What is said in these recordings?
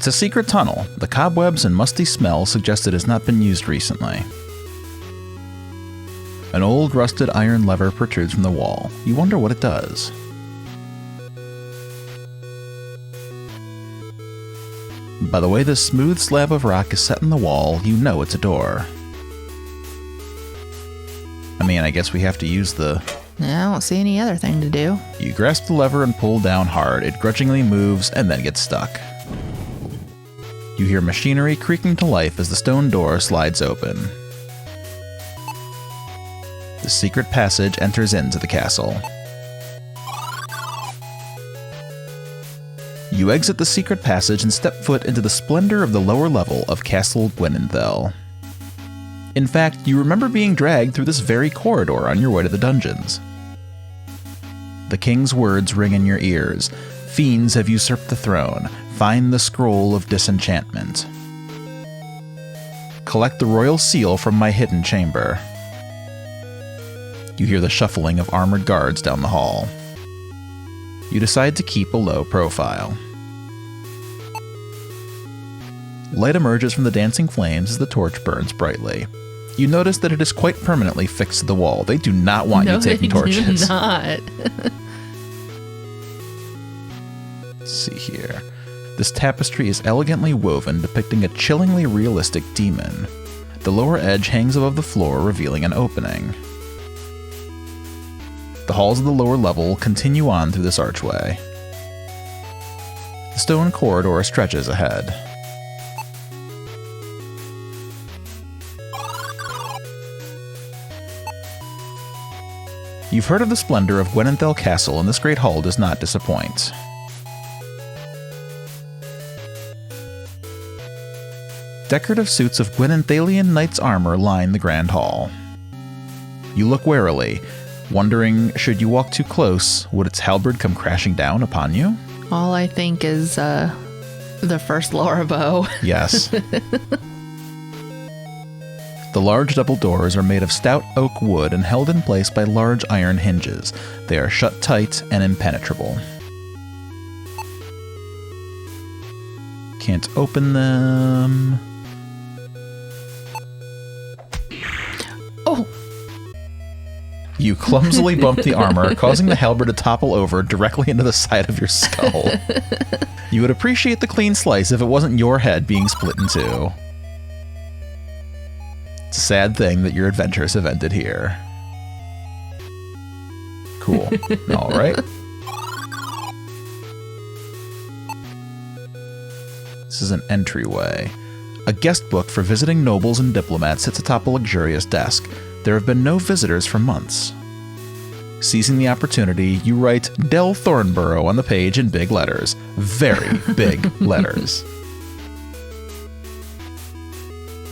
It's a secret tunnel. The cobwebs and musty smell suggest it has not been used recently. An old rusted iron lever protrudes from the wall. You wonder what it does. By the way this smooth slab of rock is set in the wall, you know it's a door. I mean, I guess we have to use the... I don't see any other thing to do. You grasp the lever and pull down hard. It grudgingly moves and then gets stuck. You hear machinery creaking to life as the stone door slides open. The secret passage enters into the castle. You exit the secret passage and step foot into the splendor of the lower level of Castle Gwynenthell. In fact, you remember being dragged through this very corridor on your way to the dungeons. The king's words ring in your ears. Fiends have usurped the throne. Find the scroll of disenchantment. Collect the royal seal from my hidden chamber. You hear the shuffling of armored guards down the hall. You decide to keep a low profile. Light emerges from the dancing flames as the torch burns brightly. You notice that it is quite permanently fixed to the wall. They do not want you taking torches. No, they do not. Let's see here. This tapestry is elegantly woven, depicting a chillingly realistic demon. The lower edge hangs above the floor, revealing an opening. The halls of the lower level continue on through this archway. The stone corridor stretches ahead. You've heard of the splendor of Gwynenthell Castle, and this great hall does not disappoint. Decorative suits of Gwynenthalian knights' armor line the grand hall. You look warily, wondering, should you walk too close, would its halberd come crashing down upon you? All I think is the first Laura bow. Yes. The large double doors are made of stout oak wood and held in place by large iron hinges. They are shut tight and impenetrable. Can't open them. Oh! You clumsily bump the armor, causing the halberd to topple over directly into the side of your skull. You would appreciate the clean slice if it wasn't your head being split in two. It's a sad thing that your adventures have ended here. Cool. All right. This is an entryway. A guest book for visiting nobles and diplomats sits atop a luxurious desk. There have been no visitors for months. Seizing the opportunity, you write Del Thornborough on the page in big letters. Very big letters.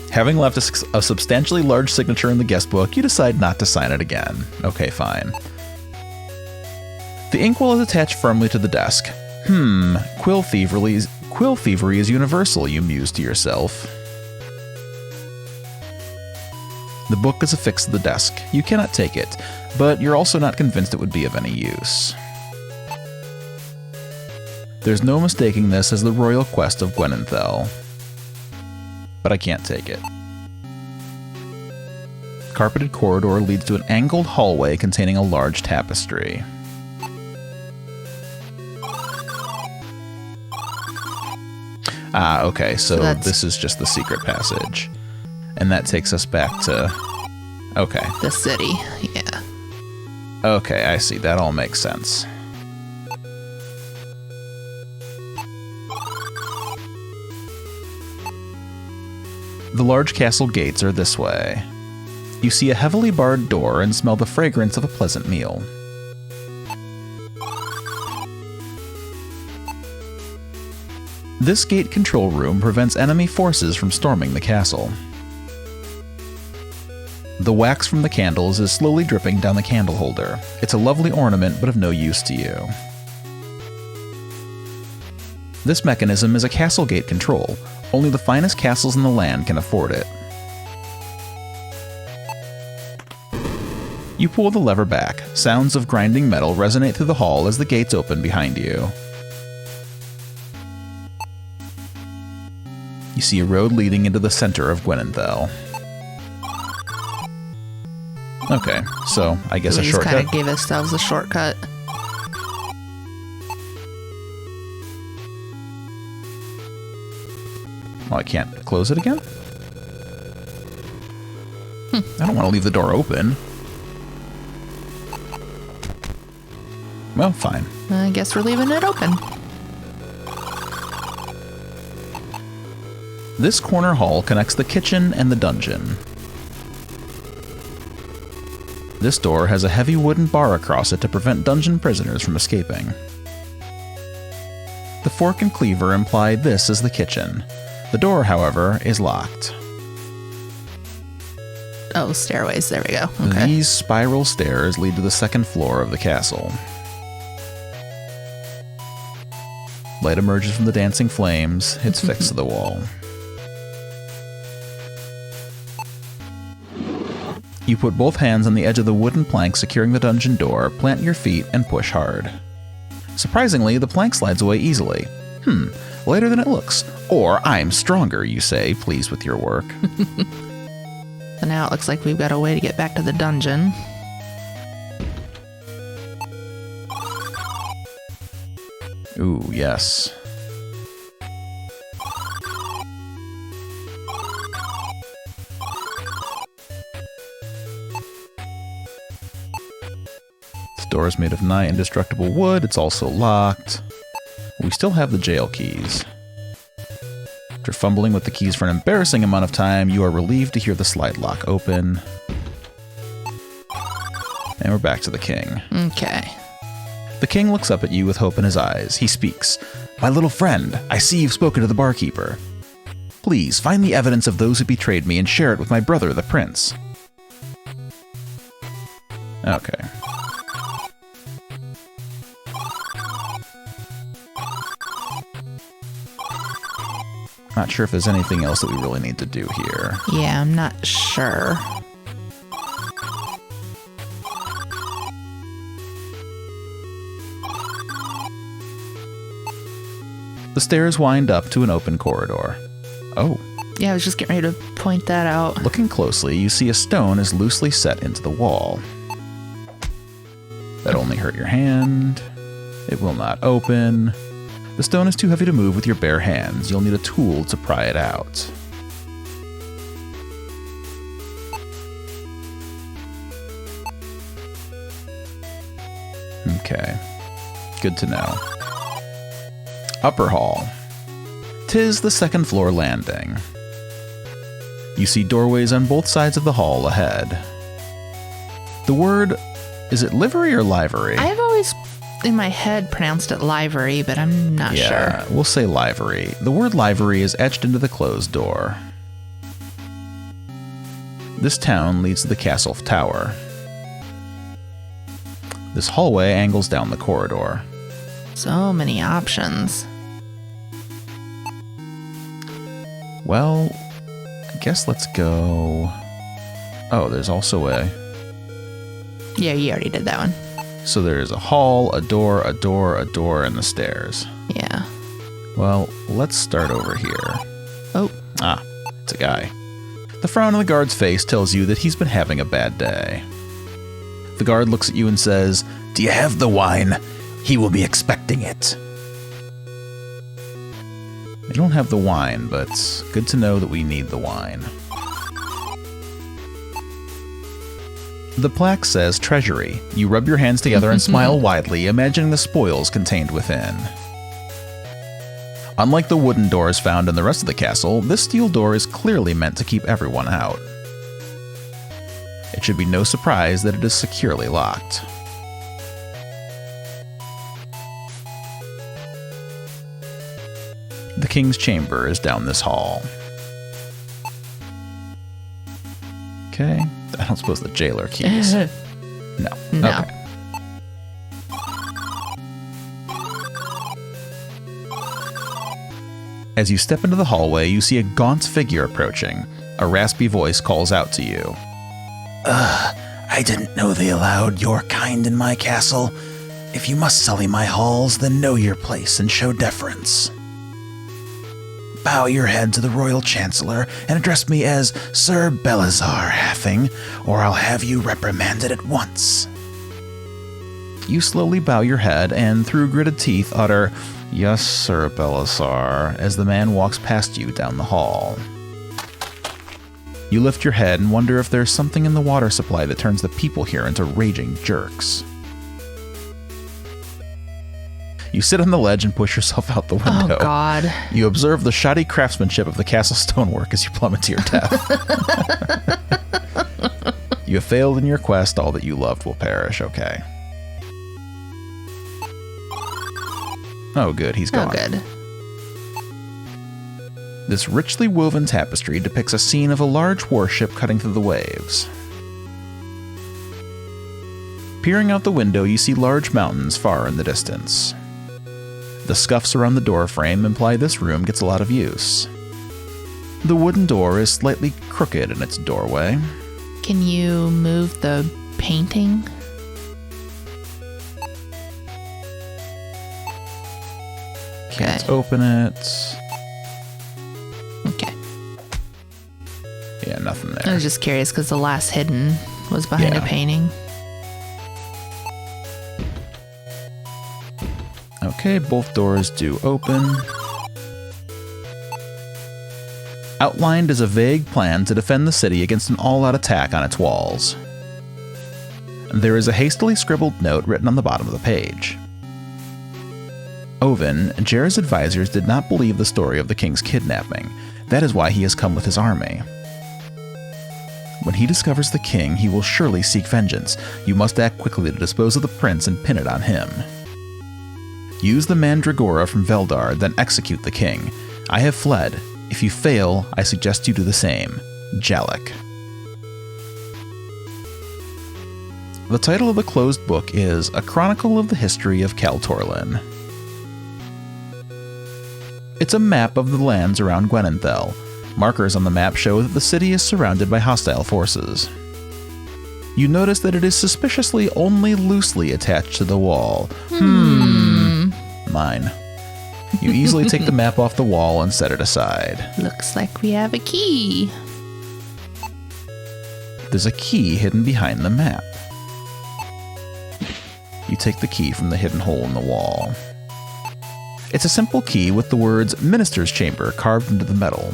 Having left a substantially large signature in the guest book, you decide not to sign it again. Okay, fine. The inkwell is attached firmly to the desk. Quill thievery is universal, you muse to yourself. The book is affixed to the desk. You cannot take it, but you're also not convinced it would be of any use. There's no mistaking this as the royal quest of Gwynenthell. But I can't take it. Carpeted corridor leads to an angled hallway containing a large tapestry. Ah, okay, so this is just the secret passage. And that takes us back to... Okay. The city, yeah. Okay, I see. That all makes sense. The large castle gates are this way. You see a heavily barred door and smell the fragrance of a pleasant meal. This gate control room prevents enemy forces from storming the castle. The wax from the candles is slowly dripping down the candle holder. It's a lovely ornament, but of no use to you. This mechanism is a castle gate control. Only the finest castles in the land can afford it. You pull the lever back. Sounds of grinding metal resonate through the hall as the gates open behind you. You see a road leading into the center of Gwynenthell. Okay, so I guess a We just shortcut. kind of gave ourselves a shortcut. Well, I can't close it again? I don't want to leave the door open. Well, fine. I guess we're leaving it open. This corner hall connects the kitchen and the dungeon. This door has a heavy wooden bar across it to prevent dungeon prisoners from escaping. The fork and cleaver imply this is the kitchen. The door, however, is locked. Oh, stairways. There we go. Okay. These spiral stairs lead to the second floor of the castle. Light emerges from the dancing flames. It's fixed to the wall. You put both hands on the edge of the wooden plank securing the dungeon door, plant your feet, and push hard. Surprisingly, the plank slides away easily. Lighter than it looks. Or, I'm stronger, you say, pleased with your work. So now it looks like we've got a way to get back to the dungeon. Ooh, yes. This door is made of nigh indestructible wood. It's also locked. We still have the jail keys. After fumbling with the keys for an embarrassing amount of time, you are relieved to hear the slide lock open. And we're back to the king. Okay. The king looks up at you with hope in his eyes. He speaks. My little friend, I see you've spoken to the barkeeper. Please, find the evidence of those who betrayed me and share it with my brother, the prince. Okay. Not sure if there's anything else that we really need to do here. Yeah, I'm not sure. The stairs wind up to an open corridor. Oh. Yeah, I was just getting ready to point that out. Looking closely, you see a stone is loosely set into the wall. That only hurt your hand. It will not open. The stone is too heavy to move with your bare hands. You'll need a tool to pry it out. Okay. Good to know. Upper hall. 'Tis the second floor landing. You see doorways on both sides of the hall ahead. The word, is it livery or livery? I've always, in my head, pronounced it livery, but I'm not Yeah, sure. we'll say livery. The word livery is etched into the closed door. This town leads to the castle tower. This hallway angles down the corridor. So many options. Well, I guess let's go... Oh, there's also a... Yeah, you already did that one. So there's a hall, a door, a door, a door, and the stairs. Yeah. Well, let's start over here. Oh. Ah, it's a guy. The frown on the guard's face tells you that he's been having a bad day. The guard looks at you and says, "Do you have the wine? He will be expecting it." I don't have the wine, but it's good to know that we need the wine. The plaque says treasury. You rub your hands together and smile widely, imagining the spoils contained within. Unlike the wooden doors found in the rest of the castle, this steel door is clearly meant to keep everyone out. It should be no surprise that it is securely locked. The king's chamber is down this hall. Okay, I don't suppose the jailer keys. No. No. Okay. As you step into the hallway, you see a gaunt figure approaching. A raspy voice calls out to you. I didn't know they allowed your kind in my castle. If you must sully my halls, then know your place and show deference. bow your head to the Royal Chancellor and address me as Sir Belazar Haffing, or I'll have you reprimanded at once. You slowly bow your head and, through gritted teeth, utter, "Yes, Sir Belazar," as the man walks past you down the hall. You lift your head and wonder if there's something in the water supply that turns the people here into raging jerks. You sit on the ledge and push yourself out the window. Oh, God. You observe the shoddy craftsmanship of the castle stonework as you plummet to your death. You have failed in your quest. All that you loved will perish. Okay. Oh, good. He's gone. Oh, good. This richly woven tapestry depicts a scene of a large warship cutting through the waves. Peering out the window, you see large mountains far in the distance. The scuffs around the door frame imply this room gets a lot of use. The wooden door is slightly crooked in its doorway. Can you move the painting? Can't open it. Okay. Yeah, nothing I there. was just curious because the last hidden was behind a painting. Okay, both doors do open. Outlined is a vague plan to defend the city against an all-out attack on its walls. There is a hastily scribbled note written on the bottom of the page. Oven, Jer's advisors did not believe the story of the king's kidnapping. That is why he has come with his army. When he discovers the king, he will surely seek vengeance. You must act quickly to dispose of the prince and pin it on him. Use the Mandragora from Veldar, then execute the king. I have fled. If you fail, I suggest you do the same. Jalek. The title of the closed book is A Chronicle of the History of Kal Torlin. It's a map of the lands around Gwynenthell. Markers on the map show that the city is surrounded by hostile forces. You notice that it is suspiciously only loosely attached to the wall. Mine. You easily take the map off the wall and set it aside. Looks like we have a key. There's a key hidden behind the map. You take the key from the hidden hole in the wall. It's a simple key with the words Minister's Chamber carved into the metal.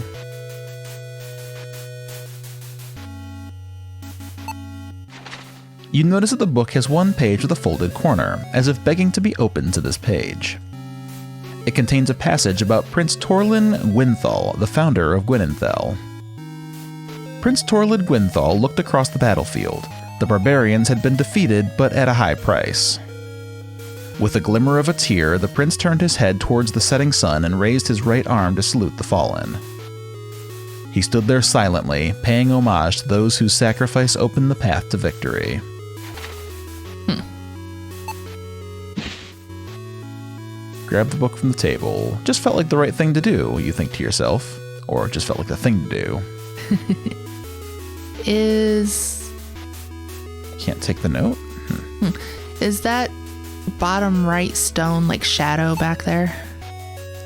You notice that the book has one page with a folded corner, as if begging to be opened to this page. It contains a passage about Prince Torlin Gwynenthell, the founder of Gwynenthell. Prince Torlin Gwynenthell looked across the battlefield. The barbarians had been defeated, but at a high price. With a glimmer of a tear, the prince turned his head towards the setting sun and raised his right arm to salute the fallen. He stood there silently, paying homage to those whose sacrifice opened the path to victory. Grab the book from the table. Just felt like the right thing to do, you think to yourself. Or it just felt like the thing to do. Can't take the note? Is that bottom right stone like shadow back there?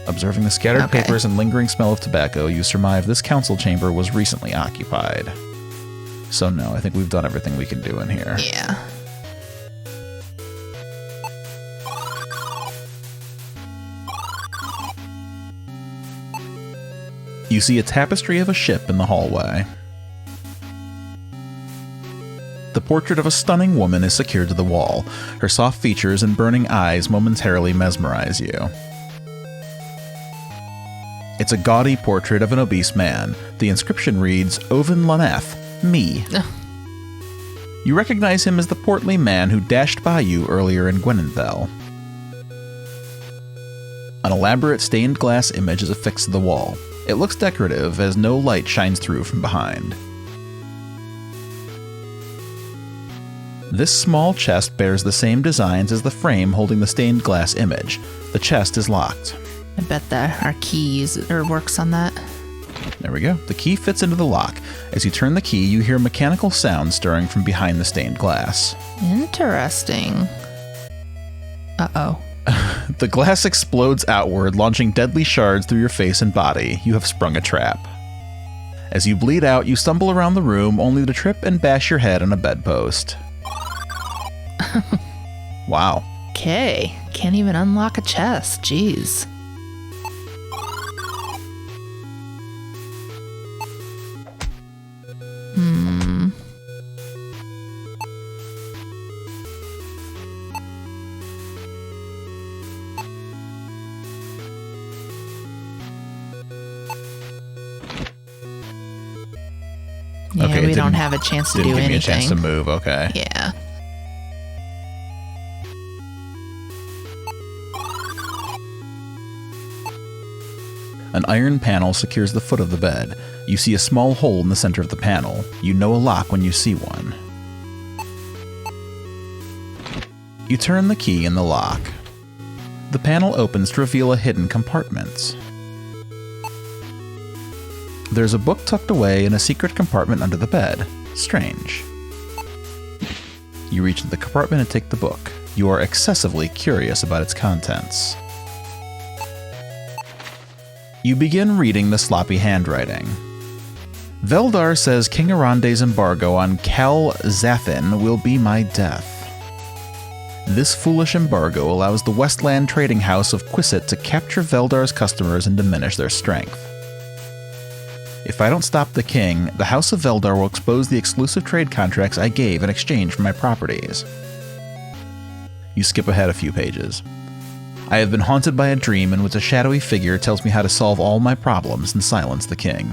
Observing the scattered papers and lingering smell of tobacco, you surmise this council chamber was recently occupied. So no, I think we've done everything we can do in here. Yeah. You see a tapestry of a ship in the hallway. The portrait of a stunning woman is secured to the wall. Her soft features and burning eyes momentarily mesmerize you. It's a gaudy portrait of an obese man. The inscription reads, Oven Laneth, me. You recognize him as the portly man who dashed by you earlier in Gwynenthell. An elaborate stained glass image is affixed to the wall. It looks decorative as no light shines through from behind. This small chest bears the same designs as the frame holding the stained glass image. The chest is locked. I bet that our key works on that. There we go. The key fits into the lock. As you turn the key, you hear mechanical sound stirring from behind the stained glass. Interesting. Uh-oh. The glass explodes outward, launching deadly shards through your face and body. You have sprung a trap. As you bleed out, you stumble around the room, only to trip and bash your head on a bedpost. Wow. Okay. Can't even unlock a chest. Jeez. Yeah, Okay, we don't have a chance to do Didn't give anything. me a chance to move, okay. Yeah. An iron panel secures the foot of the bed. You see a small hole in the center of the panel. You know a lock when you see one. You turn the key in the lock. The panel opens to reveal a hidden compartment. There's a book tucked away in a secret compartment under the bed. Strange. You reach into the compartment and take the book. You are excessively curious about its contents. You begin reading the sloppy handwriting. Veldar says King Arande's embargo on Cal Zathin will be my death. This foolish embargo allows the Westland trading house of Quisset to capture Veldar's customers and diminish their strength. If I don't stop the king, the House of Veldar will expose the exclusive trade contracts I gave in exchange for my properties. You skip ahead a few pages. I have been haunted by a dream in which a shadowy figure tells me how to solve all my problems and silence the king.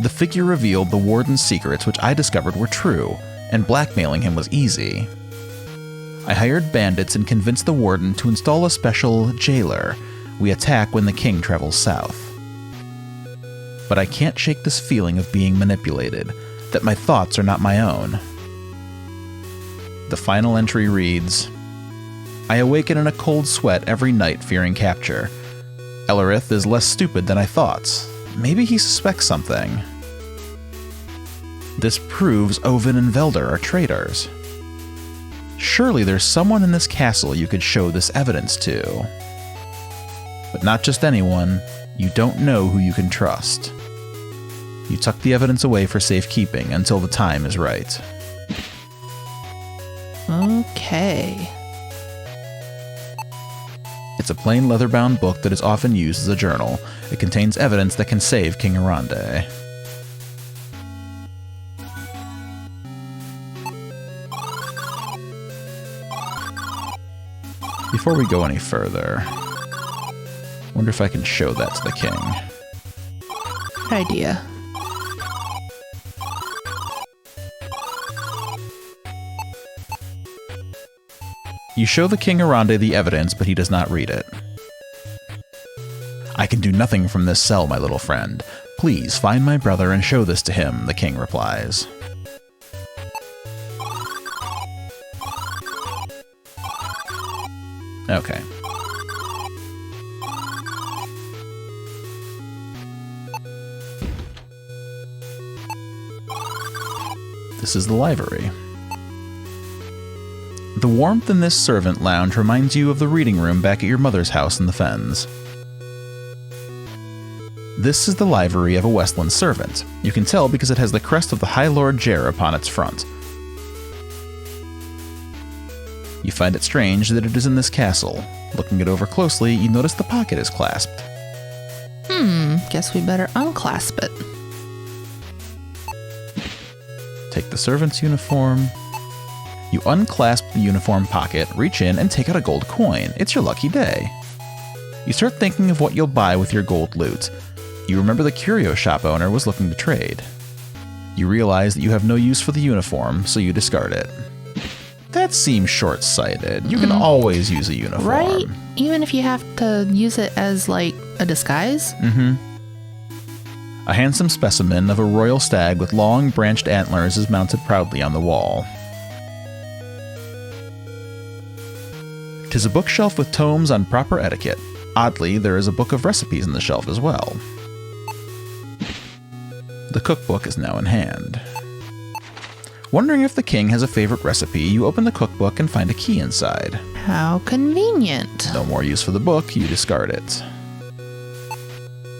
The figure revealed the warden's secrets, which I discovered were true, and blackmailing him was easy. I hired bandits and convinced the warden to install a special jailer. We attack when the king travels south. But I can't shake this feeling of being manipulated, that my thoughts are not my own. The final entry reads, I awaken in a cold sweat every night fearing capture. Ellerith is less stupid than I thought. Maybe he suspects something. This proves Oven and Veldar are traitors. Surely there's someone in this castle you could show this evidence to. But not just anyone. You don't know who you can trust. You tuck the evidence away for safekeeping until the time is right. Okay. It's a plain leather-bound book that is often used as a journal. It contains evidence that can save King Arande. Before we go any further, wonder if I can show that to the king. Good idea. You show the King Arande the evidence, but he does not read it. I can do nothing from this cell, my little friend. Please find my brother and show this to him, the king replies. Okay. This is the library. The warmth in this servant lounge reminds you of the reading room back at your mother's house in the Fens. This is the livery of a Westland servant. You can tell because it has the crest of the High Lord Jer upon its front. You find it strange that it is in this castle. Looking it over closely, you notice the pocket is clasped. Guess we better unclasp it. Take the servant's uniform. You unclasp the uniform pocket, reach in, and take out a gold coin. It's your lucky day. You start thinking of what you'll buy with your gold loot. You remember the curio shop owner was looking to trade. You realize that you have no use for the uniform, so you discard it. That seems short-sighted. You can always use a uniform. Right? Even if you have to use it as, like, a disguise? A handsome specimen of a royal stag with long, branched antlers is mounted proudly on the wall. 'Tis a bookshelf with tomes on proper etiquette. Oddly, there is a book of recipes on the shelf as well. The cookbook is now in hand. Wondering if the king has a favorite recipe, you open the cookbook and find a key inside. How convenient. No more use for the book, you discard it.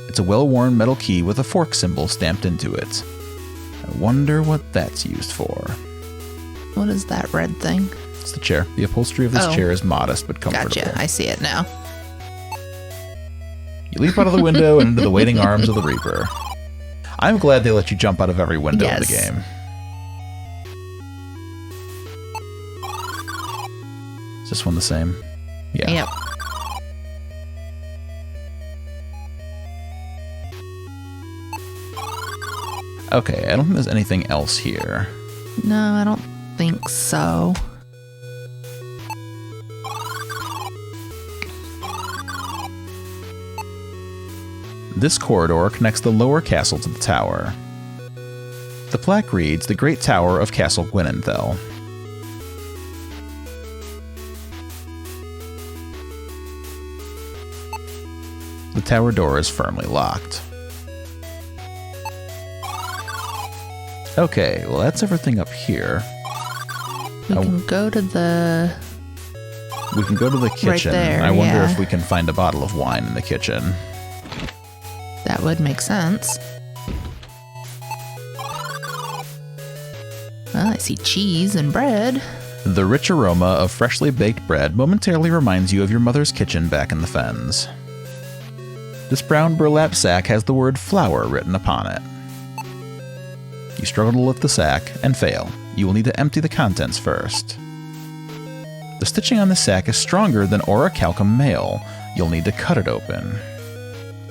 It's a well-worn metal key with a fork symbol stamped into it. I wonder what that's used for. What is that red thing? It's the chair. The upholstery of this chair is modest but comfortable. Gotcha, I see it now. You leap out of the window and into the waiting arms of the Reaper. I'm glad they let you jump out of every window in the game. Is this one the same? Yeah. Yep. Okay, I don't think there's anything else here. No, I don't think so. This corridor connects the lower castle to the tower. The plaque reads, "The Great Tower of Castle Gwynenthell." The tower door is firmly locked. Okay, well that's everything up here. We can go to the... We can go to the kitchen. Right there, I wonder yeah. if we can find a bottle of wine in the kitchen. That would make sense. Well, I see cheese and bread. The rich aroma of freshly baked bread momentarily reminds you of your mother's kitchen back in the fens. This brown burlap sack has the word flour written upon it. You struggle to lift the sack and fail. You will need to empty the contents first. The stitching on the sack is stronger than orichalcum mail. You'll need to cut it open.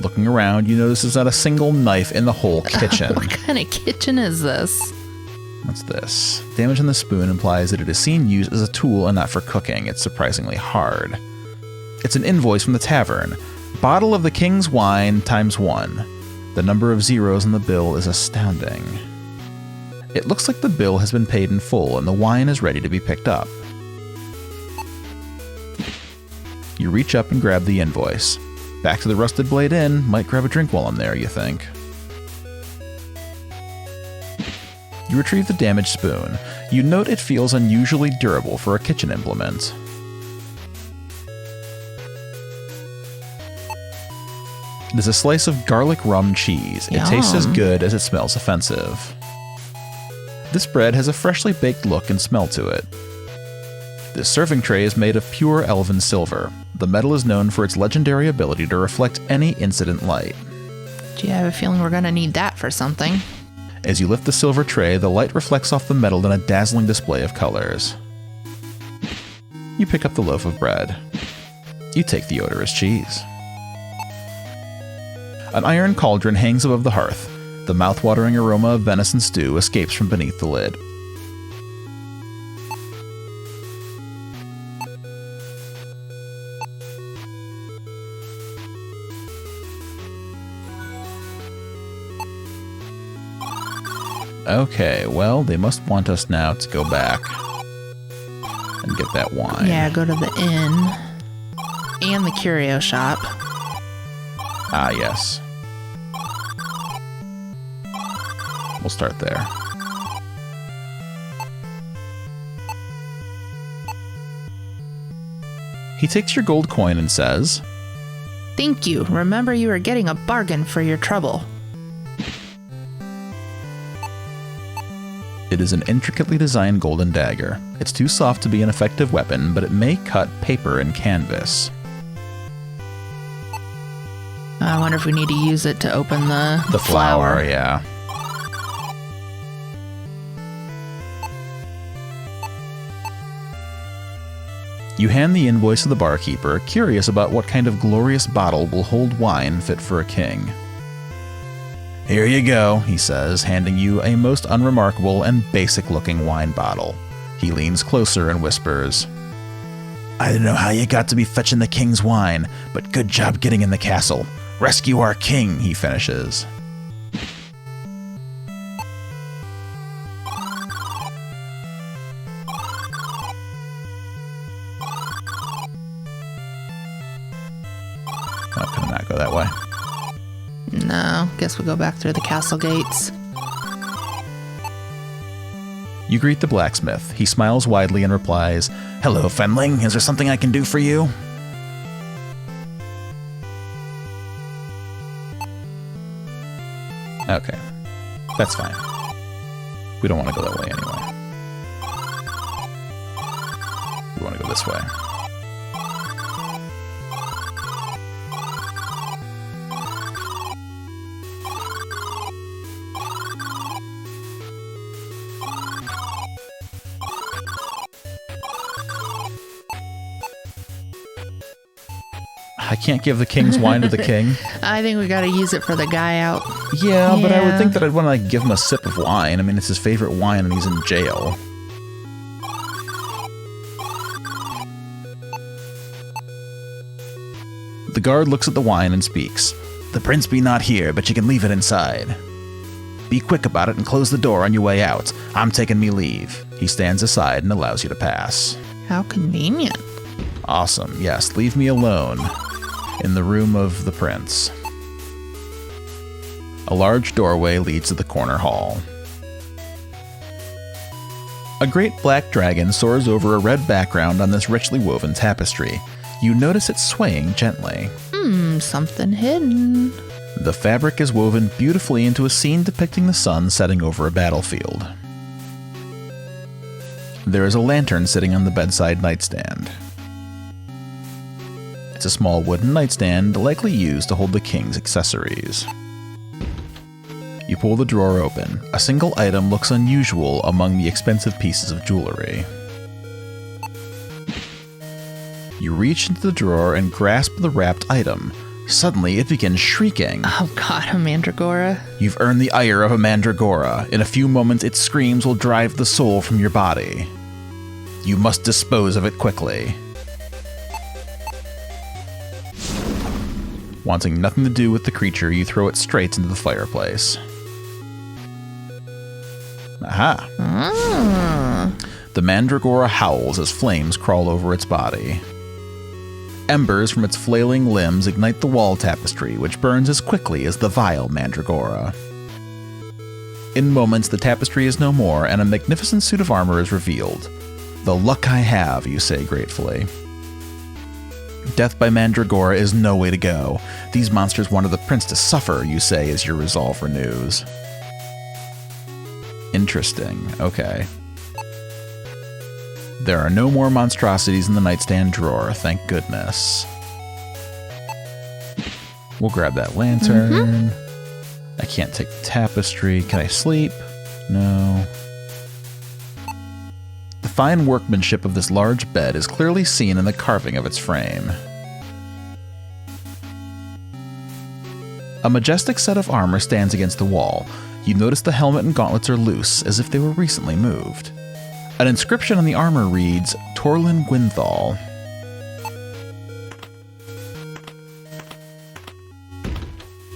Looking around, you notice there's not a single knife in the whole kitchen. What kind of kitchen is this? What's this? Damage on the spoon implies that it is seen used as a tool and not for cooking. It's surprisingly hard. It's an invoice from the tavern. Bottle of the king's wine ×1. The number of zeros on the bill is astounding. It looks like the bill has been paid in full and the wine is ready to be picked up. You reach up and grab the invoice. Back to the Rusted Blade Inn, might grab a drink while I'm there, you think. You retrieve the damaged spoon. You note it feels unusually durable for a kitchen implement. It is a slice of garlic rum cheese. It tastes as good as it smells offensive. This bread has a freshly baked look and smell to it. This serving tray is made of pure elven silver. The metal is known for its legendary ability to reflect any incident light. Do you have a feeling we're gonna need that for something? As you lift the silver tray, the light reflects off the metal in a dazzling display of colors. You pick up the loaf of bread. You take the odorous cheese. An iron cauldron hangs above the hearth. The mouth-watering aroma of venison stew escapes from beneath the lid. Okay, well, they must want us now to go back and get that wine. Yeah, go to the inn and the curio shop. Ah, yes. We'll start there. He takes your gold coin and says, Thank you. Remember, you are getting a bargain for your trouble. It is an intricately designed golden dagger. It's too soft to be an effective weapon, but it may cut paper and canvas. I wonder if we need to use it to open the flower, yeah. You hand the invoice to the barkeeper, curious about what kind of glorious bottle will hold wine fit for a king. Here you go, he says, handing you a most unremarkable and basic-looking wine bottle. He leans closer and whispers, I don't know how you got to be fetching the king's wine, but good job getting in the castle. Rescue our king, he finishes. Oh, can I not go that way? No, guess we'll go back through the castle gates. You greet the blacksmith. He smiles widely and replies, "Hello, Fenling. Is there something I can do for you?" Okay. That's fine. We don't want to go that way anyway. We want to go this way. I can't give the king's wine to the king. I think we gotta use it for the guy out. Yeah, but I would think that I'd want to like give him a sip of wine. I mean, it's his favorite wine and he's in jail. The guard looks at the wine and speaks. "The prince be not here, but you can leave it inside. Be quick about it and close the door on your way out. I'm taking me leave." He stands aside and allows you to pass. How convenient. Awesome. Yes, leave me alone. In the room of the prince. A large doorway leads to the corner hall. A great black dragon soars over a red background on this richly woven tapestry. You notice it swaying gently. Something hidden. The fabric is woven beautifully into a scene depicting the sun setting over a battlefield. There is a lantern sitting on the bedside nightstand. It's a small wooden nightstand, likely used to hold the king's accessories. You pull the drawer open. A single item looks unusual among the expensive pieces of jewelry. You reach into the drawer and grasp the wrapped item. Suddenly, it begins shrieking. Oh god, a mandragora. You've earned the ire of a mandragora. In a few moments, its screams will drive the soul from your body. You must dispose of it quickly. Wanting nothing to do with the creature, you throw it straight into the fireplace. Aha! The mandragora howls as flames crawl over its body. Embers from its flailing limbs ignite the wall tapestry, which burns as quickly as the vile mandragora. In moments, the tapestry is no more, and a magnificent suit of armor is revealed. "The luck I have," you say gratefully. "Death by mandragora is no way to go. These monsters wanted the prince to suffer," you say as your resolve renews. Interesting. Okay. There are no more monstrosities in the nightstand drawer, thank goodness. We'll grab that lantern. I can't take the tapestry. Can I sleep? No. The fine workmanship of this large bed is clearly seen in the carving of its frame. A majestic set of armor stands against the wall. You notice the helmet and gauntlets are loose, as if they were recently moved. An inscription on the armor reads, Torlin Gwynenthell.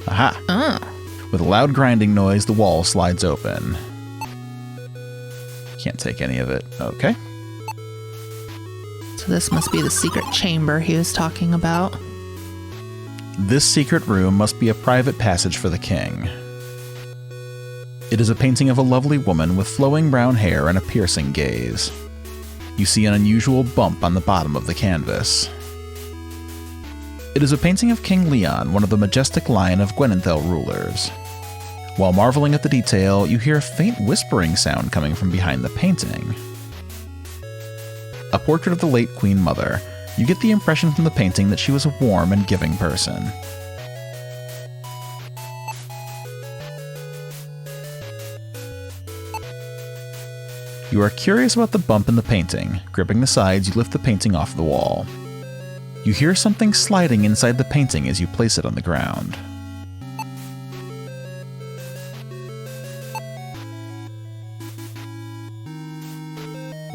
Aha! With a loud grinding noise, the wall slides open. Can't take any of it. Okay. So this must be the secret chamber he was talking about. This secret room must be a private passage for the king. It is a painting of a lovely woman with flowing brown hair and a piercing gaze. You see an unusual bump on the bottom of the canvas. It is a painting of King Leon, one of the majestic line of Gwynenthell rulers. While marveling at the detail, you hear a faint whispering sound coming from behind the painting. A portrait of the late Queen Mother. You get the impression from the painting that she was a warm and giving person. You are curious about the bump in the painting. Gripping the sides, you lift the painting off the wall. You hear something sliding inside the painting as you place it on the ground.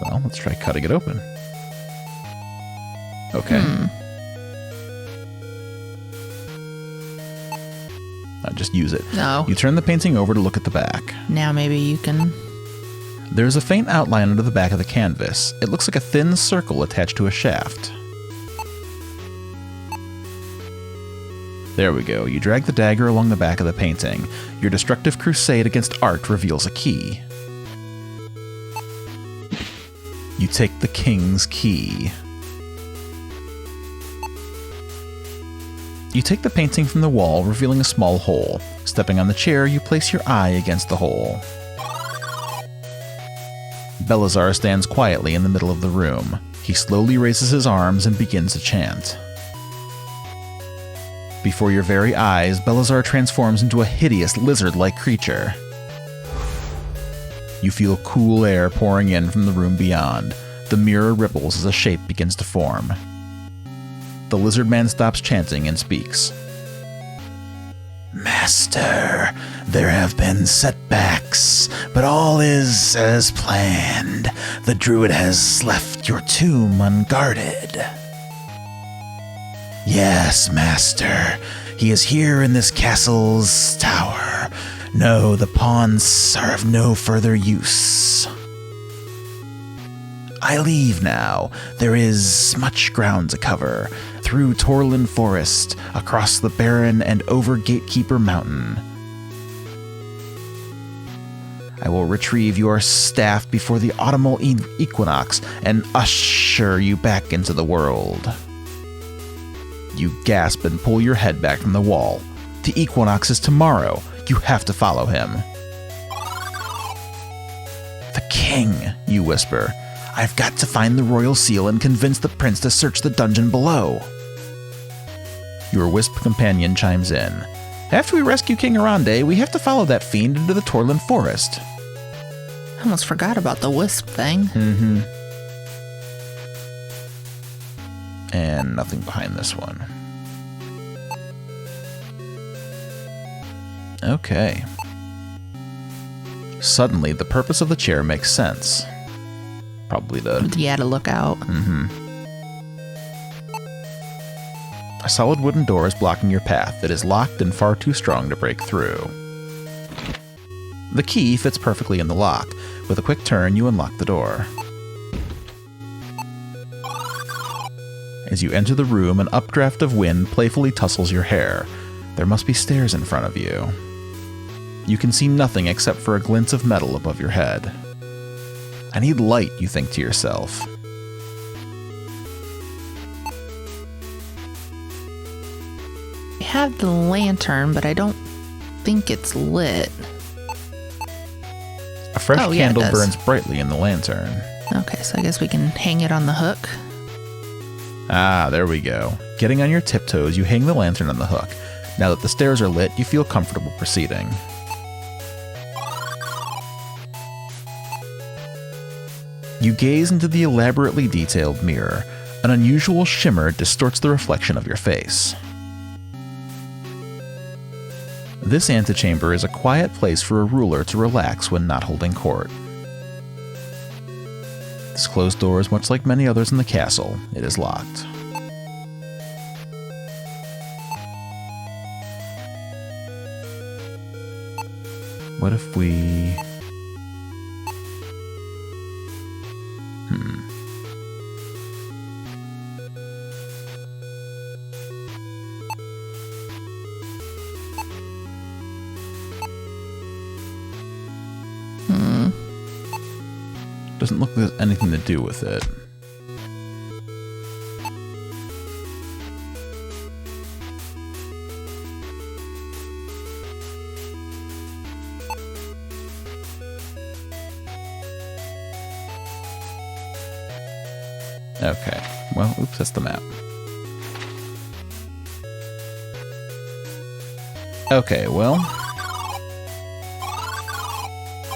Well, let's try cutting it open. Okay. Just use it. No. You turn the painting over to look at the back. Now maybe you can... There's a faint outline under the back of the canvas. It looks like a thin circle attached to a shaft. There we go. You drag the dagger along the back of the painting. Your destructive crusade against art reveals a key. You take the king's key. You take the painting from the wall, revealing a small hole. Stepping on the chair, you place your eye against the hole. Belazar stands quietly in the middle of the room. He slowly raises his arms and begins to chant. Before your very eyes, Belazar transforms into a hideous lizard-like creature. You feel cool air pouring in from the room beyond. The mirror ripples as a shape begins to form. The lizard man stops chanting and speaks. Master, there have been setbacks, but all is as planned. The druid has left your tomb unguarded. Yes, Master, he is here in this castle's tower. No, the pawns are of no further use. I leave now. There is much ground to cover. Through Torlin Forest, across the Barren, and over Gatekeeper Mountain. I will retrieve your staff before the autumnal equinox and usher you back into the world. You gasp and pull your head back from the wall. The equinox is tomorrow. You have to follow him. The king, you whisper. I've got to find the royal seal and convince the prince to search the dungeon below. Your wisp companion chimes in. After we rescue King Arande, we have to follow that fiend into the Torlin Forest. I almost forgot about the wisp thing. And nothing behind this one. Okay. Suddenly, the purpose of the chair makes sense. Probably to look out. A solid wooden door is blocking your path. It is locked and far too strong to break through. The key fits perfectly in the lock. With a quick turn, you unlock the door. As you enter the room, an updraft of wind playfully tussles your hair. There must be stairs in front of you. You can see nothing except for a glint of metal above your head. I need light, you think to yourself. I have the lantern, but I don't think it's lit. A fresh candle burns brightly in the lantern. Okay, so I guess we can hang it on the hook. Ah, there we go. Getting on your tiptoes, you hang the lantern on the hook. Now that the stairs are lit, you feel comfortable proceeding. You gaze into the elaborately detailed mirror. An unusual shimmer distorts the reflection of your face. This antechamber is a quiet place for a ruler to relax when not holding court. This closed door is much like many others in the castle. It is locked. What if we... Doesn't look like there's anything to do with it. Okay, well, oops, that's the map. Okay, well.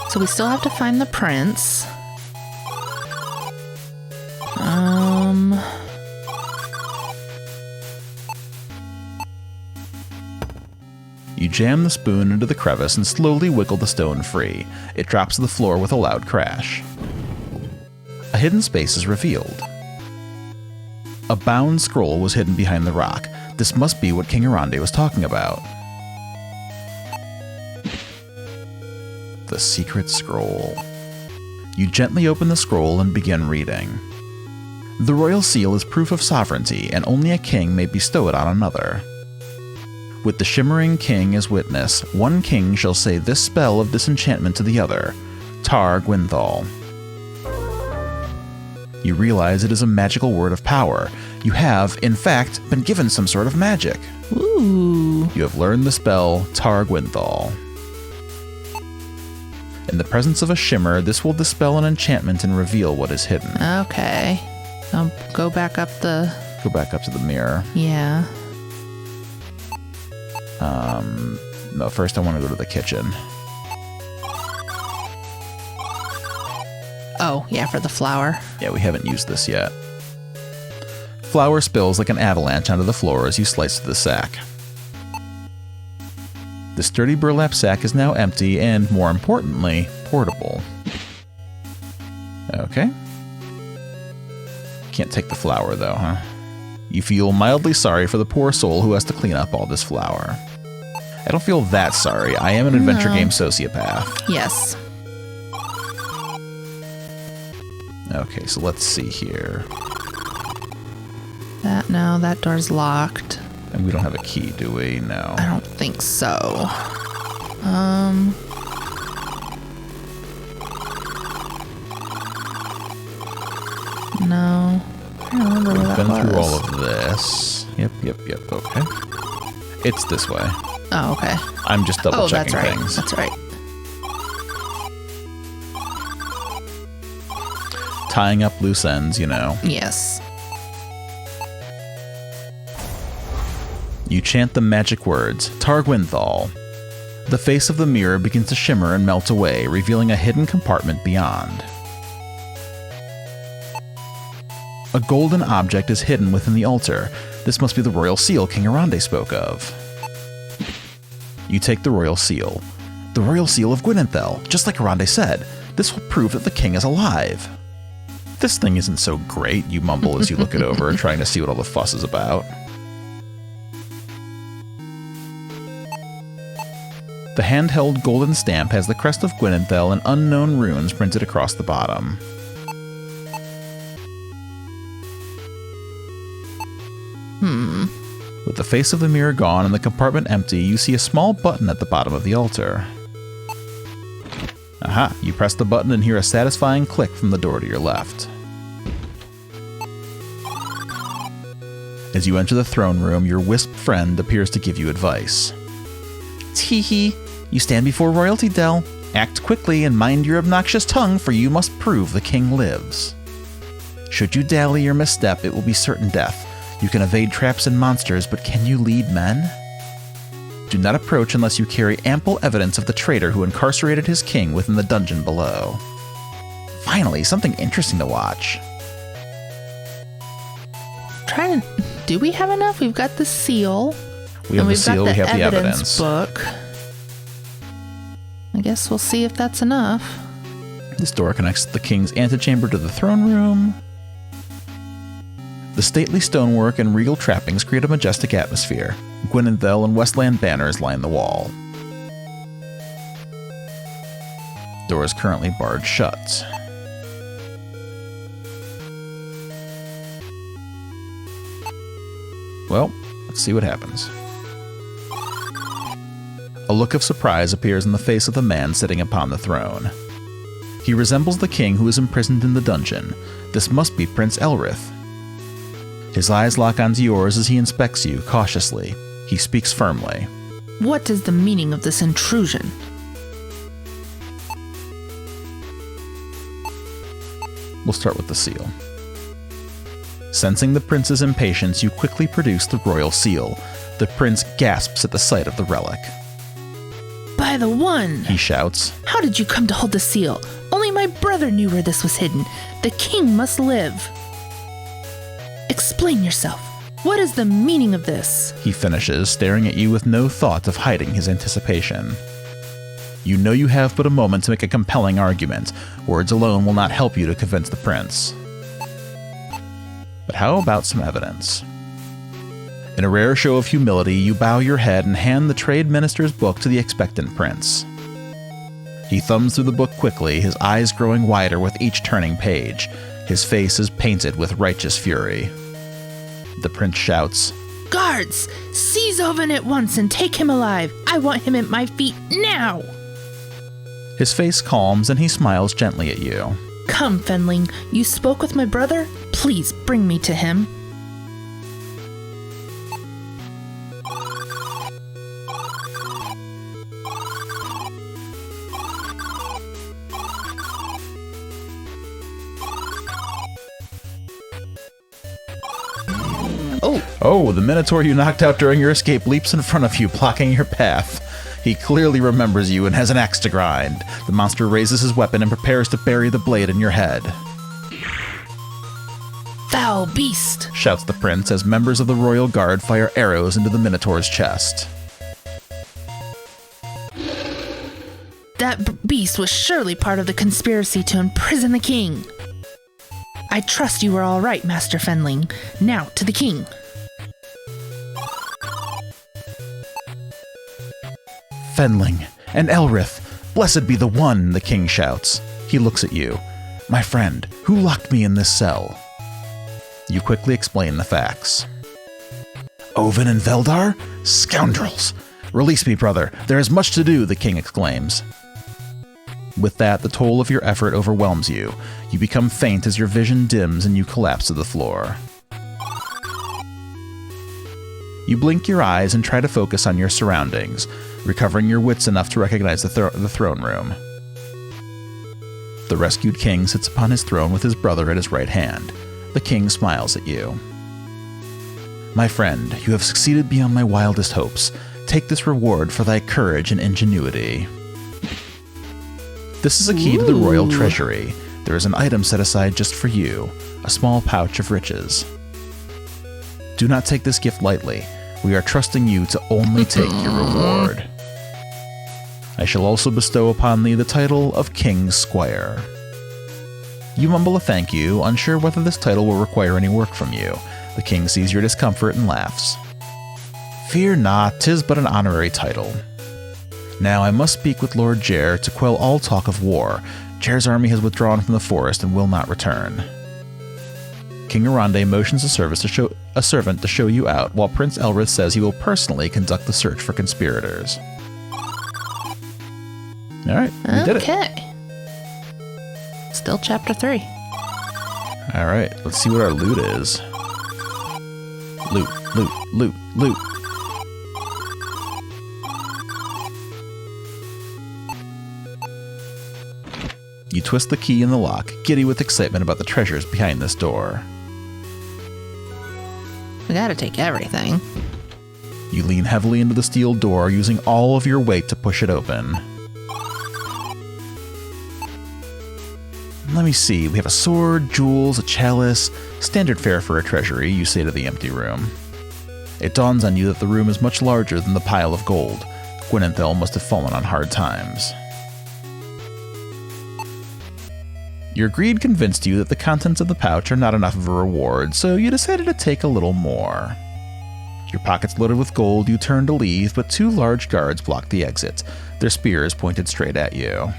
So we still have to find the prince. You jam the spoon into the crevice and slowly wiggle the stone free. It drops to the floor with a loud crash. A hidden space is revealed. A bound scroll was hidden behind the rock. This must be what King Arande was talking about. The secret scroll. You gently open the scroll and begin reading. The royal seal is proof of sovereignty, and only a king may bestow it on another. With the shimmering king as witness, one king shall say this spell of disenchantment to the other, Castle Gwynenthell. You realize it is a magical word of power. You have, in fact, been given some sort of magic. Ooh. You have learned the spell Castle Gwynenthell. In the presence of a shimmer, this will dispel an enchantment and reveal what is hidden. Okay. I'll go back up the... Go back up to the mirror. Yeah. No, first I want to go to the kitchen. Oh, yeah, for the flour. Yeah, we haven't used this yet. Flour spills like an avalanche onto the floor as you slice through the sack. The sturdy burlap sack is now empty and, more importantly, portable. Okay. Can't take the flour, though, huh? You feel mildly sorry for the poor soul who has to clean up all this flour. I don't feel that sorry. I am an adventure game sociopath. Yes. Okay, so let's see here. No, that door's locked. And we don't have a key, do we? No. I don't think so. No. I don't remember where that was. Been through all of this. Yep, okay. It's this way. Oh, okay. I'm just double checking that's right. things. That's right. Tying up loose ends, you know. Yes. You chant the magic words, Castle Gwynenthell. The face of the mirror begins to shimmer and melt away, revealing a hidden compartment beyond. A golden object is hidden within the altar. This must be the royal seal King Arande spoke of. You take the royal seal. The royal seal of Gwynenthell, just like Arande said. This will prove that the king is alive. This thing isn't so great, you mumble as you look it over, trying to see what all the fuss is about. The handheld golden stamp has the crest of Gwynenthell and unknown runes printed across the bottom. With the face of the mirror gone and the compartment empty, you see a small button at the bottom of the altar. Aha! You press the button and hear a satisfying click from the door to your left. As you enter the throne room, your wisp friend appears to give you advice. Tee-hee, you stand before royalty, Dell. Act quickly and mind your obnoxious tongue, for you must prove the king lives. Should you dally or misstep, it will be certain death. You can evade traps and monsters, but can you lead men? Do not approach unless you carry ample evidence of the traitor who incarcerated his king within the dungeon below. Finally, something interesting to watch. Do we have enough? We've got the seal. We have the seal, we have the evidence. Book. I guess we'll see if that's enough. This door connects the king's antechamber to the throne room. The stately stonework and regal trappings create a majestic atmosphere. Gwynenthell and Westland banners line the wall. Door is currently barred shut. Well, let's see what happens. A look of surprise appears on the face of the man sitting upon the throne. He resembles the king who is imprisoned in the dungeon. This must be Prince Elrith. His eyes lock onto yours as he inspects you cautiously. He speaks firmly. What is the meaning of this intrusion? We'll start with the seal. Sensing the prince's impatience, you quickly produce the royal seal. The prince gasps at the sight of the relic. By the one! He shouts. How did you come to hold the seal? Only my brother knew where this was hidden. The king must live. Explain yourself. What is the meaning of this? He finishes, staring at you with no thought of hiding his anticipation. You know you have but a moment to make a compelling argument. Words alone will not help you to convince the prince. But how about some evidence? In a rare show of humility, you bow your head and hand the trade minister's book to the expectant prince. He thumbs through the book quickly, his eyes growing wider with each turning page. His face is painted with righteous fury. The prince shouts, Guards! Seize Oven at once and take him alive! I want him at my feet now! His face calms and he smiles gently at you. Come, Fenling, you spoke with my brother? Please bring me to him. Oh, the Minotaur you knocked out during your escape leaps in front of you, blocking your path. He clearly remembers you and has an axe to grind. The monster raises his weapon and prepares to bury the blade in your head. Foul beast! Shouts the prince as members of the royal guard fire arrows into the Minotaur's chest. That beast was surely part of the conspiracy to imprison the king. I trust you were all right, Master Fenling. Now to the king. Fenling and Elrith, blessed be the one, the king shouts. He looks at you. My friend, who locked me in this cell? You quickly explain the facts. Oven and Veldar? Scoundrels! Release me, brother. There is much to do, the king exclaims. With that, the toll of your effort overwhelms you. You become faint as your vision dims and you collapse to the floor. You blink your eyes and try to focus on your surroundings, recovering your wits enough to recognize the throne room. The rescued king sits upon his throne with his brother at his right hand. The king smiles at you. My friend, you have succeeded beyond my wildest hopes. Take this reward for thy courage and ingenuity. This is a key to the royal treasury. There is an item set aside just for you, a small pouch of riches. Do not take this gift lightly. We are trusting you to only take your reward. I shall also bestow upon thee the title of King's Squire. You mumble a thank you, unsure whether this title will require any work from you. The king sees your discomfort and laughs. Fear not, 'tis but an honorary title. Now I must speak with Lord Jer to quell all talk of war. Jer's army has withdrawn from the forest and will not return. King Arande motions a servant to show you out, while Prince Elrith says he will personally conduct the search for conspirators. Alright, we did it. Okay. Still chapter 3. Alright, let's see what our loot is. Loot, loot, loot, loot. You twist the key in the lock, giddy with excitement about the treasures behind this door. We gotta take everything. You lean heavily into the steel door, using all of your weight to push it open. Let me see, we have a sword, jewels, a chalice, standard fare for a treasury, you say to the empty room. It dawns on you that the room is much larger than the pile of gold. Gwynenthell must have fallen on hard times. Your greed convinced you that the contents of the pouch are not enough of a reward, so you decided to take a little more. Your pockets loaded with gold, you turn to leave, but two large guards block the exit, their spears pointed straight at you.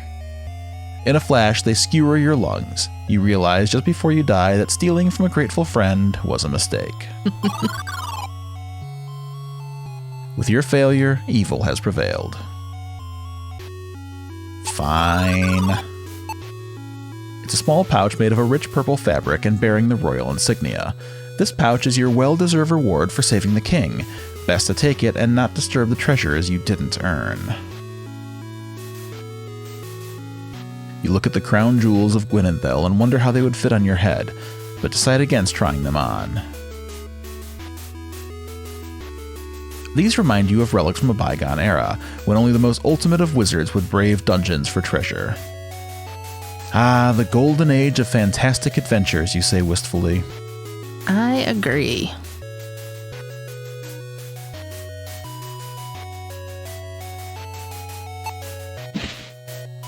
In a flash, they skewer your lungs. You realize just before you die that stealing from a grateful friend was a mistake. With your failure, evil has prevailed. Fine. It's a small pouch made of a rich purple fabric and bearing the royal insignia. This pouch is your well-deserved reward for saving the king. Best to take it and not disturb the treasures you didn't earn. You look at the crown jewels of Gwynenthell and wonder how they would fit on your head, but decide against trying them on. These remind you of relics from a bygone era, when only the most ultimate of wizards would brave dungeons for treasure. Ah, the golden age of fantastic adventures, you say wistfully. I agree.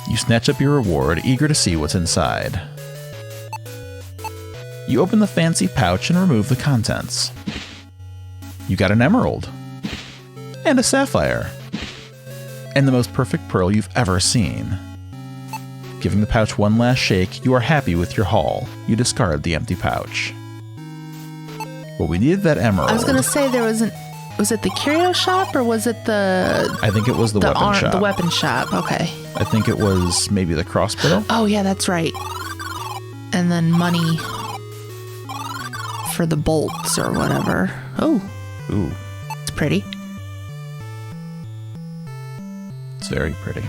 You snatch up your reward, eager to see what's inside. You open the fancy pouch and remove the contents. You got an emerald. And a sapphire. And the most perfect pearl you've ever seen. Giving the pouch one last shake, you are happy with your haul. You discard the empty pouch. Well, we needed that emerald. I was gonna say was it the curio shop or was it the... I think it was the weapon shop. The weapon shop, okay. I think it was maybe the crossbow. Oh yeah, that's right. And then money for the bolts or whatever. Oh. Ooh. It's pretty. It's very pretty.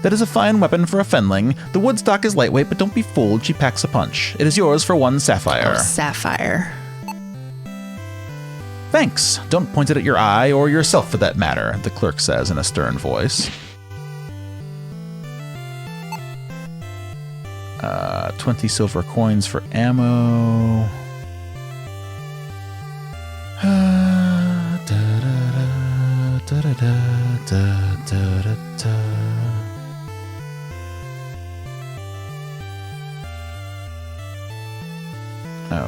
That is a fine weapon for a fenling. The woodstock is lightweight, but don't be fooled, she packs a punch. It is yours for 1 sapphire. Oh, sapphire. Thanks. Don't point it at your eye, or yourself for that matter, the clerk says in a stern voice. 20 silver coins for ammo.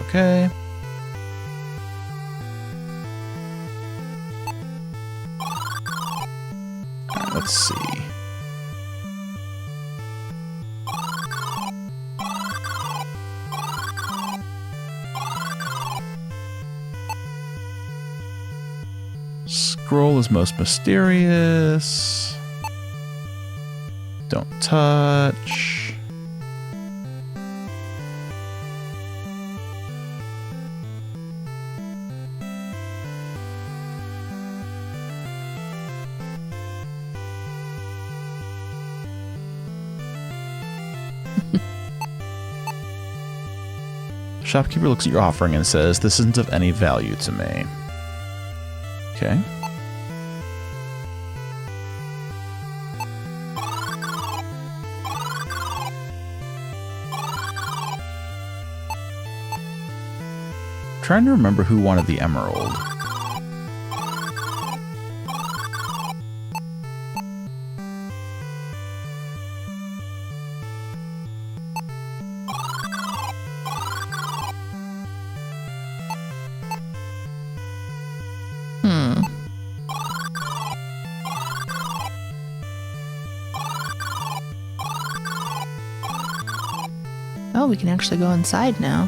Okay. Alright, let's see. Scroll is most mysterious. Don't touch. Shopkeeper looks at your offering and says, "This isn't of any value to me." Okay. Trying to remember who wanted the emerald. Oh, we can actually go inside now.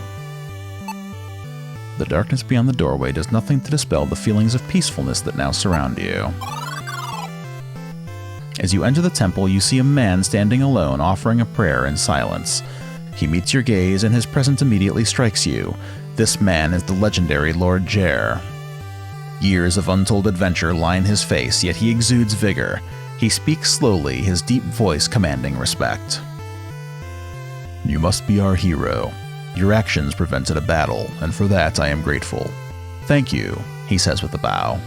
The darkness beyond the doorway does nothing to dispel the feelings of peacefulness that now surround you. As you enter the temple, you see a man standing alone, offering a prayer in silence. He meets your gaze, and his presence immediately strikes you. This man is the legendary Lord Jer. Years of untold adventure line his face, yet he exudes vigor. He speaks slowly, his deep voice commanding respect. "You must be our hero. Your actions prevented a battle, and for that I am grateful. Thank you," he says with a bow.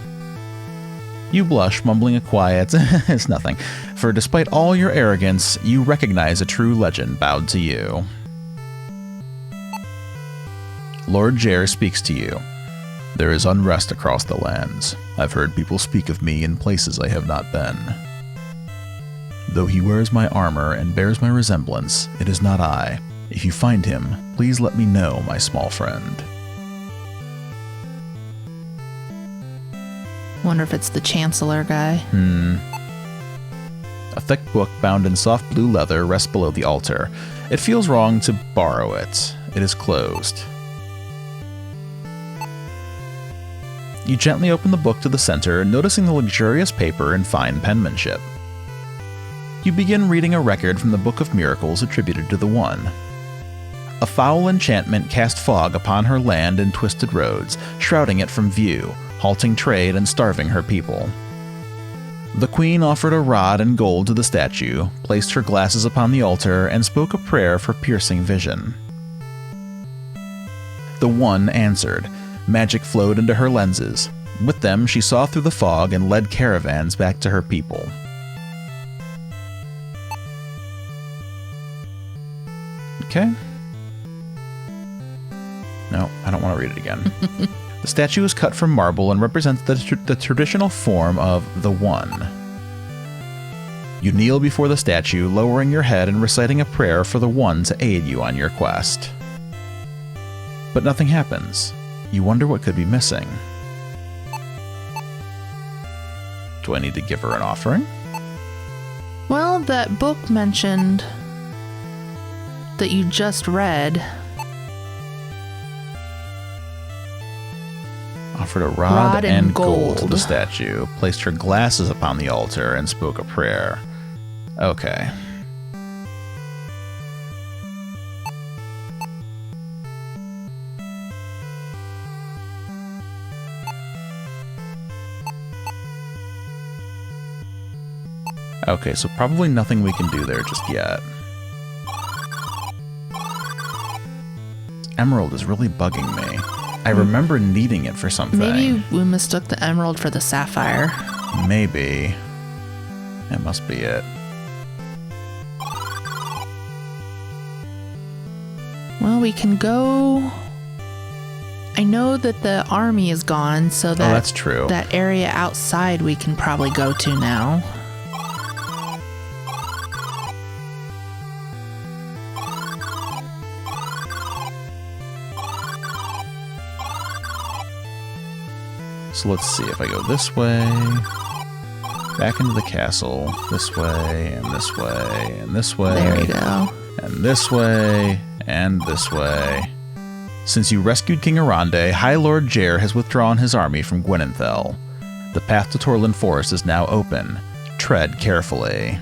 You blush, mumbling a quiet, "It's nothing," for despite all your arrogance, you recognize a true legend bowed to you. Lord Jer speaks to you. "There is unrest across the lands. I've heard people speak of me in places I have not been. Though he wears my armor and bears my resemblance, it is not I. If you find him, please let me know, my small friend." Wonder if it's the Chancellor guy. A thick book bound in soft blue leather rests below the altar. It feels wrong to borrow it. It is closed. You gently open the book to the center, noticing the luxurious paper and fine penmanship. You begin reading a record from the Book of Miracles attributed to the One. A foul enchantment cast fog upon her land and twisted roads, shrouding it from view, halting trade and starving her people. The queen offered a rod and gold to the statue, placed her glasses upon the altar, and spoke a prayer for piercing vision. The One answered. Magic flowed into her lenses. With them, she saw through the fog and led caravans back to her people. Okay. No, I don't want to read it again. The statue is cut from marble and represents the traditional form of the One. You kneel before the statue, lowering your head and reciting a prayer for the One to aid you on your quest. But nothing happens. You wonder what could be missing. Do I need to give her an offering? Well, that book mentioned that you just read Offered a rod and gold to gold. the statue, placed her glasses upon the altar, and spoke a prayer. Okay. Okay, so probably nothing we can do there just yet. Emerald is really bugging me. I remember needing it for something. Maybe we mistook the emerald for the sapphire. Maybe. That must be it. Well, we can go... I know that the army is gone, so that, that's true. That area outside we can probably go to now. So let's see if I go this way, back into the castle, this way, and this way, and this way. There you go. And this way, and this way. Since you rescued King Arande, High Lord Jair has withdrawn his army from Gwynenthell. The path to Torland Forest is now open. Tread carefully.